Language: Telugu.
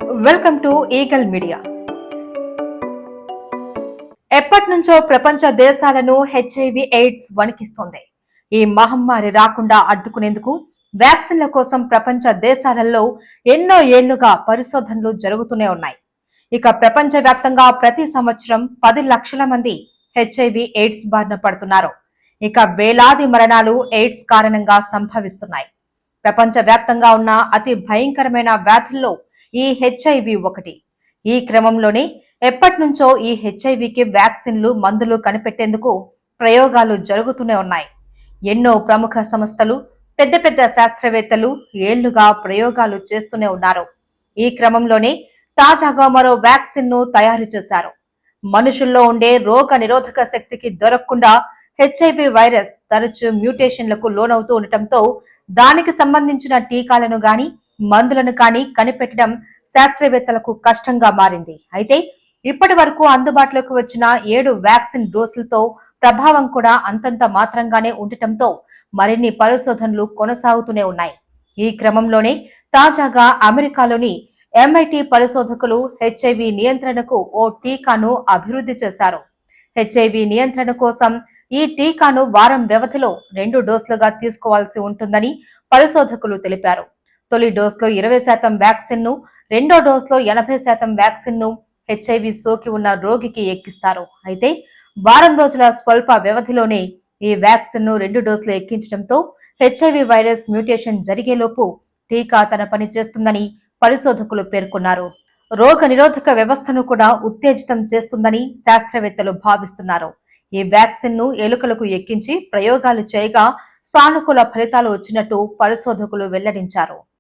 Welcome to eagle media. ఎప్పటి నుంచో ప్రపంచ దేశాలను హెచ్ఐవి ఎయిడ్స్ వణికిస్తోంది. ఈ మహమ్మారి రాకుండా అడ్డుకునేందుకు వ్యాక్సిన్ల కోసం ప్రపంచ దేశాలలో ఎన్నో ఏళ్లుగా పరిశోధనలు జరుగుతూనే ఉన్నాయి. ఇక ప్రపంచ వ్యాప్తంగా ప్రతి సంవత్సరం 10 లక్షల మంది హెచ్ఐవి ఎయిడ్స్ బారిన పడుతున్నారు. ఇక వేలాది మరణాలు ఎయిడ్స్ కారణంగా సంభవిస్తున్నాయి. ప్రపంచ వ్యాప్తంగా ఉన్న అతి భయంకరమైన వ్యాధుల్లో ఈ హెచ్ఐవి ఒకటి. ఈ క్రమంలోనే ఎప్పటి నుంచో ఈ హెచ్ఐవికి వ్యాక్సిన్లు, మందులు కనిపెట్టేందుకు ప్రయోగాలు జరుగుతూనే ఉన్నాయి. ఎన్నో ప్రముఖ సంస్థలు, పెద్ద పెద్ద శాస్త్రవేత్తలు ఏళ్లుగా ప్రయోగాలు చేస్తూనే ఉన్నారు. ఈ క్రమంలోనే తాజాగా మరో వ్యాక్సిన్ ను తయారు చేశారు. మనుషుల్లో ఉండే రోగ నిరోధక శక్తికి దొరకకుండా హెచ్ఐవి వైరస్ తరచూ మ్యూటేషన్లకు లోనవుతూ ఉండటంతో దానికి సంబంధించిన టీకాలను గాని, మందులను కానీ కనిపెట్టడం శాస్త్రవేత్తలకు కష్టంగా మారింది. అయితే ఇప్పటి వరకు అందుబాటులోకి వచ్చిన 7 వ్యాక్సిన్ డోసులతో ప్రభావం కూడా అంతంత మాత్రంగానే ఉండటంతో మరిన్ని పరిశోధనలు కొనసాగుతూనే ఉన్నాయి. ఈ క్రమంలోనే తాజాగా అమెరికాలోని ఎంఐటి పరిశోధకులు హెచ్ఐవి నియంత్రణకు ఓ టీకాను అభివృద్ధి చేశారు. హెచ్ఐవి నియంత్రణ కోసం ఈ టీకాను వారం వ్యవధిలో 2 డోసులుగా తీసుకోవాల్సి ఉంటుందని పరిశోధకులు తెలిపారు. తొలి డోస్లో 20% వ్యాక్సిన్ ను, రెండో డోస్లో 80% వ్యాక్సిన్ ను హెచ్ఐవి సోకి ఉన్న రోగికి ఎక్కిస్తారు. అయితే వారం రోజుల స్వల్ప వ్యవధిలోనే ఈ వ్యాక్సిన్ ను 2 డోసులు ఎక్కించడంతో హెచ్ఐవి వైరస్ మ్యూటేషన్ జరిగేలోపు టీకా తన పని చేస్తుందని పరిశోధకులు పేర్కొన్నారు. రోగ నిరోధక వ్యవస్థను కూడా ఉత్తేజితం చేస్తుందని శాస్త్రవేత్తలు భావిస్తున్నారు. ఈ వ్యాక్సిన్ ను ఎలుకలకు ఎక్కించి ప్రయోగాలు చేయగా సానుకూల ఫలితాలు వచ్చినట్టు పరిశోధకులు వెల్లడించారు.